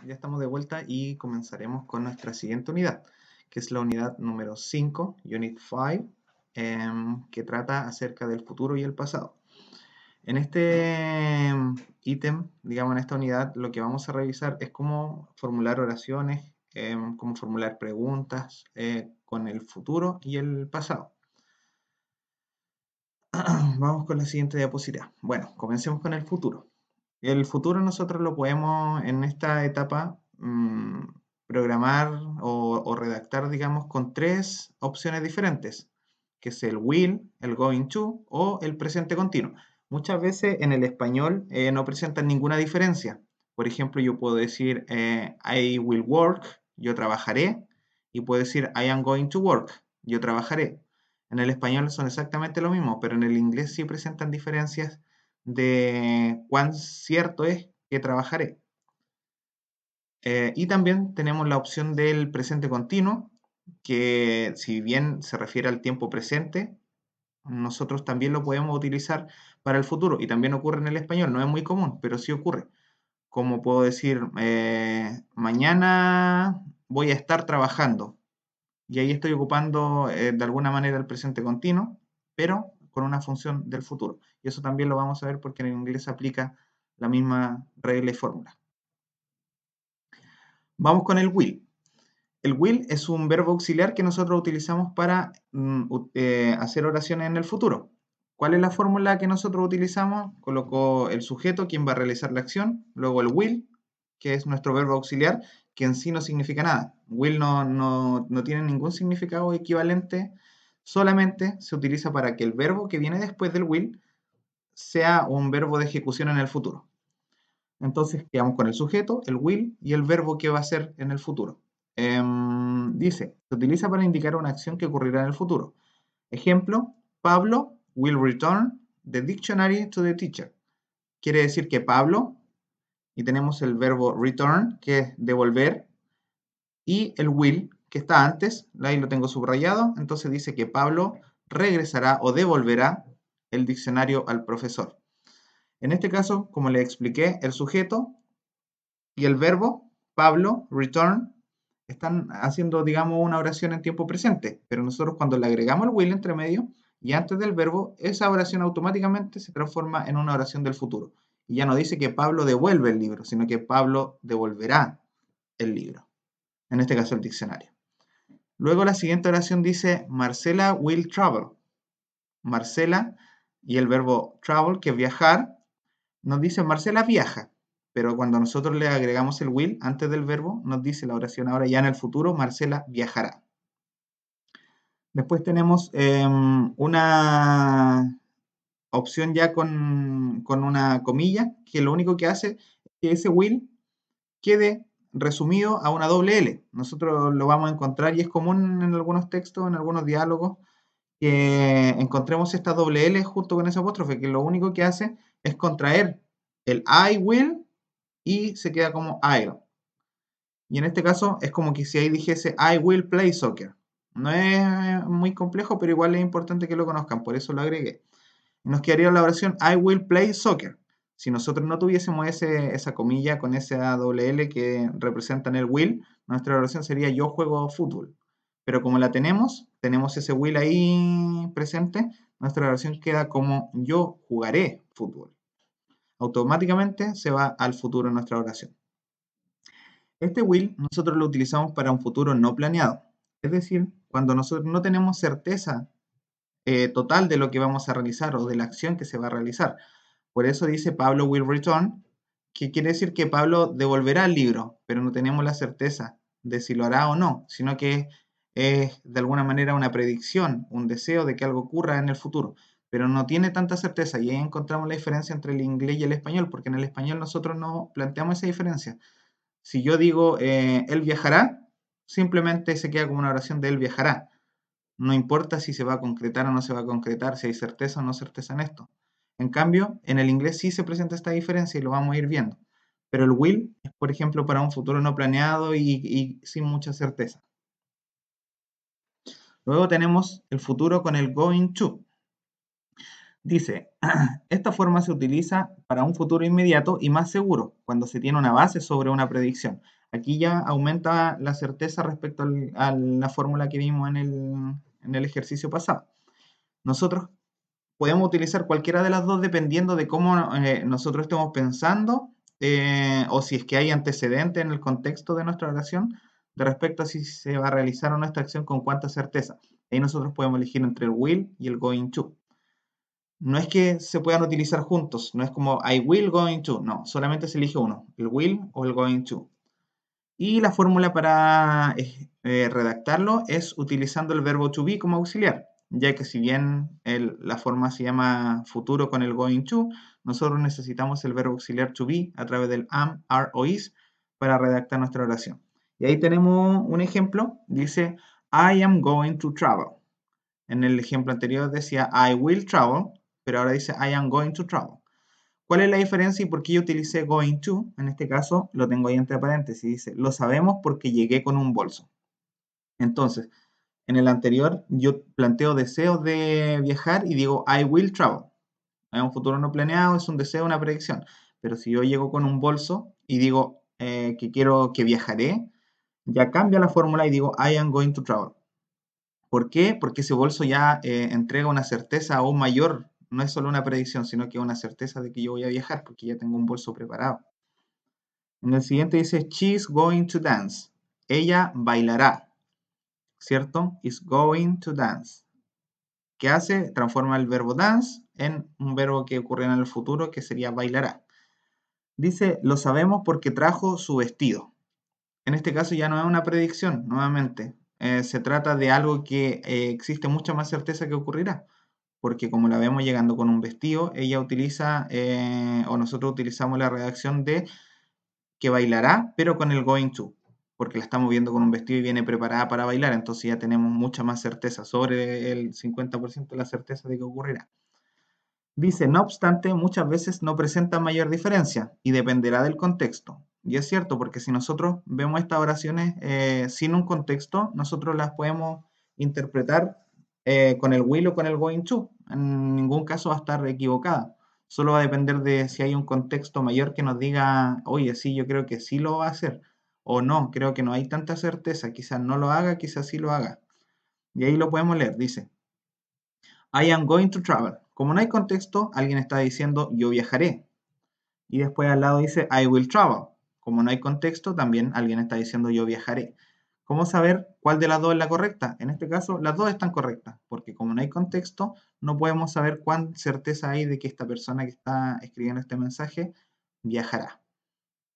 Ya estamos de vuelta y comenzaremos con nuestra siguiente unidad, que es la unidad número 5, Unit 5, que trata acerca del futuro y el pasado. En este ítem, digamos en esta unidad, lo que vamos a revisar es cómo formular oraciones, cómo formular preguntas con el futuro y el pasado. Vamos con la siguiente diapositiva. Bueno, comencemos con el futuro. El futuro nosotros lo podemos en esta etapa programar o redactar, digamos, con tres opciones diferentes, que es el will, el going to o el presente continuo. Muchas veces en el español no presentan ninguna diferencia. Por ejemplo, yo puedo decir I will work, yo trabajaré, y puedo decir I am going to work, yo trabajaré. En el español son exactamente lo mismo, pero en el inglés sí presentan diferencias de cuán cierto es que trabajaré. Y también tenemos la opción del presente continuo, que si bien se refiere al tiempo presente, nosotros también lo podemos utilizar para el futuro y también ocurre en el español, no es muy común, pero sí ocurre. Como puedo decir, mañana voy a estar trabajando y ahí estoy ocupando de alguna manera el presente continuo, pero con una función del futuro. Y eso también lo vamos a ver porque en inglés se aplica la misma regla y fórmula. Vamos con el will. El will es un verbo auxiliar que nosotros utilizamos para hacer oraciones en el futuro. ¿Cuál es la fórmula que nosotros utilizamos? Coloco el sujeto, quien va a realizar la acción, luego el will, que es nuestro verbo auxiliar, que en sí no significa nada. Will no tiene ningún significado equivalente, solamente se utiliza para que el verbo que viene después del will sea un verbo de ejecución en el futuro. Entonces quedamos con el sujeto, el will y el verbo que va a ser en el futuro. Dice, se utiliza para indicar una acción que ocurrirá en el futuro. Ejemplo, Pablo will return the dictionary to the teacher. Quiere decir que Pablo, y tenemos el verbo return, que es devolver, y el will, que está antes, ahí lo tengo subrayado, entonces dice que Pablo regresará o devolverá el diccionario al profesor. En este caso, como le expliqué, el sujeto y el verbo, Pablo, return, están haciendo, digamos, una oración en tiempo presente, pero nosotros cuando le agregamos el will entre medio y antes del verbo, esa oración automáticamente se transforma en una oración del futuro. Y ya no dice que Pablo devuelve el libro, sino que Pablo devolverá el libro. En este caso, el diccionario. Luego la siguiente oración dice, Marcela will travel. Marcela y el verbo travel, que es viajar, nos dice Marcela viaja, pero cuando nosotros le agregamos el will antes del verbo, nos dice la oración ahora ya en el futuro, Marcela viajará. Después tenemos una opción ya con una comilla, que lo único que hace es que ese will quede resumido a una doble L. Nosotros lo vamos a encontrar y es común en algunos textos, en algunos diálogos, que encontremos esta doble L junto con ese apóstrofe, que lo único que hace es contraer el I will y se queda como I'll. Y en este caso es como que si ahí dijese I will play soccer. No es muy complejo, pero igual es importante que lo conozcan, por eso lo agregué. Y nos quedaría la oración I will play soccer. Si nosotros no tuviésemos esa comilla con esa doble L que representan el will, nuestra oración sería yo juego fútbol. Pero como la tenemos ese will ahí presente, nuestra oración queda como yo jugaré fútbol. Automáticamente se va al futuro en nuestra oración. Este will nosotros lo utilizamos para un futuro no planeado. Es decir, cuando nosotros no tenemos certeza total de lo que vamos a realizar o de la acción que se va a realizar. Por eso dice Pablo will return, que quiere decir que Pablo devolverá el libro, pero no tenemos la certeza de si lo hará o no, sino que es de alguna manera una predicción, un deseo de que algo ocurra en el futuro, pero no tiene tanta certeza y ahí encontramos la diferencia entre el inglés y el español, porque en el español nosotros no planteamos esa diferencia. Si yo digo él viajará, simplemente se queda como una oración de él viajará. No importa si se va a concretar o no se va a concretar, si hay certeza o no certeza en esto. En cambio, en el inglés sí se presenta esta diferencia y lo vamos a ir viendo. Pero el will es, por ejemplo, para un futuro no planeado y sin mucha certeza. Luego tenemos el futuro con el going to. Dice, esta forma se utiliza para un futuro inmediato y más seguro, cuando se tiene una base sobre una predicción. Aquí ya aumenta la certeza respecto a la fórmula que vimos en el ejercicio pasado. Nosotros podemos utilizar cualquiera de las dos dependiendo de cómo nosotros estemos pensando o si es que hay antecedente en el contexto de nuestra oración de respecto a si se va a realizar o no esta acción con cuánta certeza. Ahí nosotros podemos elegir entre el will y el going to. No es que se puedan utilizar juntos, no es como I will going to, no, solamente se elige uno, el will o el going to. Y la fórmula para redactarlo es utilizando el verbo to be como auxiliar, ya que si bien la forma se llama futuro con el going to, nosotros necesitamos el verbo auxiliar to be a través del am, are o is para redactar nuestra oración. Y ahí tenemos un ejemplo, dice I am going to travel. En el ejemplo anterior decía I will travel, pero ahora dice I am going to travel. ¿Cuál es la diferencia y por qué yo utilicé going to? En este caso lo tengo ahí entre paréntesis. Dice, lo sabemos porque llegué con un bolso. Entonces, en el anterior yo planteo deseos de viajar y digo I will travel. Es un futuro no planeado, es un deseo, una predicción. Pero si yo llego con un bolso y digo que viajaré, ya cambia la fórmula y digo I am going to travel. ¿Por qué? Porque ese bolso ya entrega una certeza aún mayor. No es solo una predicción, sino que una certeza de que yo voy a viajar porque ya tengo un bolso preparado. En el siguiente dice, she's going to dance. Ella bailará, ¿cierto? Is going to dance. ¿Qué hace? Transforma el verbo dance en un verbo que ocurrirá en el futuro, que sería bailará. Dice, lo sabemos porque trajo su vestido. En este caso ya no es una predicción, nuevamente. Se trata de algo que existe mucha más certeza que ocurrirá. Porque como la vemos llegando con un vestido, ella utiliza, o nosotros utilizamos la redacción de que bailará, pero con el going to, porque la estamos viendo con un vestido y viene preparada para bailar, entonces ya tenemos mucha más certeza, sobre el 50% de la certeza de que ocurrirá. Dice, no obstante, muchas veces no presenta mayor diferencia y dependerá del contexto. Y es cierto, porque si nosotros vemos estas oraciones sin un contexto, nosotros las podemos interpretar con el will o con el going to. En ningún caso va a estar equivocada. Solo va a depender de si hay un contexto mayor que nos diga, oye, sí, yo creo que sí lo va a hacer. O no, creo que no hay tanta certeza. Quizás no lo haga, quizás sí lo haga. Y ahí lo podemos leer. Dice, I am going to travel. Como no hay contexto, alguien está diciendo yo viajaré. Y después al lado dice I will travel. Como no hay contexto, también alguien está diciendo yo viajaré. ¿Cómo saber cuál de las dos es la correcta? En este caso, las dos están correctas, porque como no hay contexto, no podemos saber cuán certeza hay de que esta persona que está escribiendo este mensaje viajará.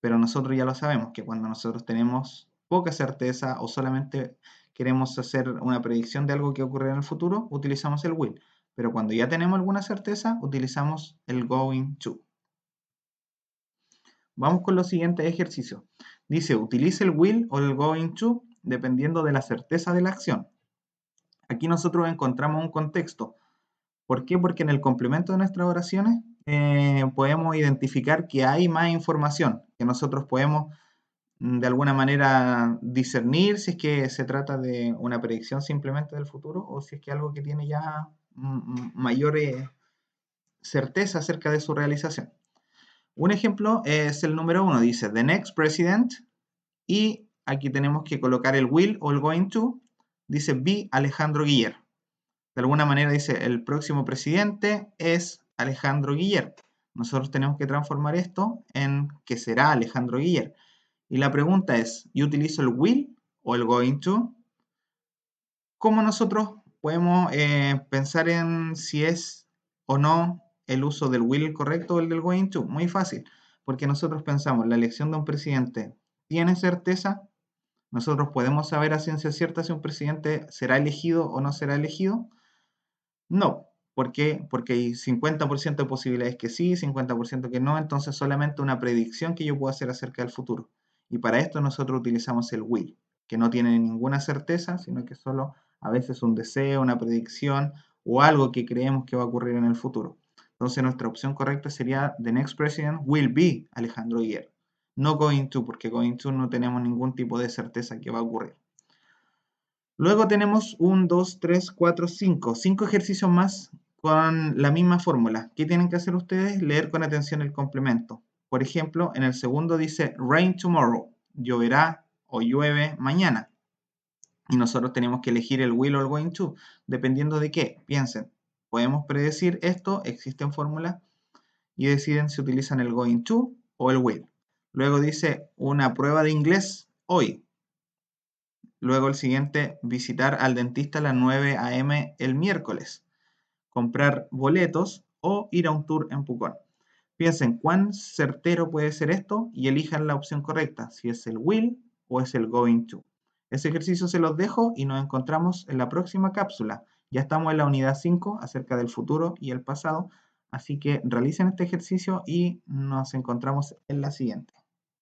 Pero nosotros ya lo sabemos, que cuando nosotros tenemos poca certeza o solamente queremos hacer una predicción de algo que ocurrirá en el futuro, utilizamos el will. Pero cuando ya tenemos alguna certeza, utilizamos el going to. Vamos con los siguientes ejercicios. Dice, utilice el will o el going to dependiendo de la certeza de la acción. Aquí nosotros encontramos un contexto. ¿Por qué? Porque en el complemento de nuestras oraciones podemos identificar que hay más información, que nosotros podemos de alguna manera discernir si es que se trata de una predicción simplemente del futuro o si es que algo que tiene ya mayor certeza acerca de su realización. Un ejemplo es el número 1, dice The next president, y aquí tenemos que colocar el will o el going to, dice be Alejandro Guiller. De alguna manera dice el próximo presidente es Alejandro Guiller. Nosotros tenemos que transformar esto en que será Alejandro Guiller. Y la pregunta es, ¿yo utilizo el will o el going to? ¿Cómo nosotros podemos pensar en si es o no el uso del will correcto o el del going to? Muy fácil, porque nosotros pensamos, ¿la elección de un presidente tiene certeza? ¿Nosotros podemos saber a ciencia cierta si un presidente será elegido o no será elegido? No. ¿Por qué? Porque hay 50% de posibilidades que sí, 50% que no, entonces solamente una predicción que yo puedo hacer acerca del futuro. Y para esto nosotros utilizamos el will, que no tiene ninguna certeza, sino que solo a veces un deseo, una predicción o algo que creemos que va a ocurrir en el futuro. Entonces nuestra opción correcta sería The next president will be Alejandro Guillermo. No going to, porque going to no tenemos ningún tipo de certeza que va a ocurrir. Luego tenemos 1, 2, 3, 4, 5 ejercicios más con la misma fórmula. ¿Qué tienen que hacer ustedes? Leer con atención el complemento. Por ejemplo, en el segundo dice rain tomorrow, lloverá o llueve mañana. Y nosotros tenemos que elegir el will o el going to, dependiendo de qué. Piensen, podemos predecir esto, existen fórmulas, y deciden si utilizan el going to o el will. Luego dice una prueba de inglés hoy. Luego el siguiente, visitar al dentista a las 9 a.m. el miércoles. Comprar boletos o ir a un tour en Pucón. Piensen cuán certero puede ser esto y elijan la opción correcta, si es el will o es el going to. Ese ejercicio se los dejo y nos encontramos en la próxima cápsula. Ya estamos en la unidad 5 acerca del futuro y el pasado, así que realicen este ejercicio y nos encontramos en la siguiente.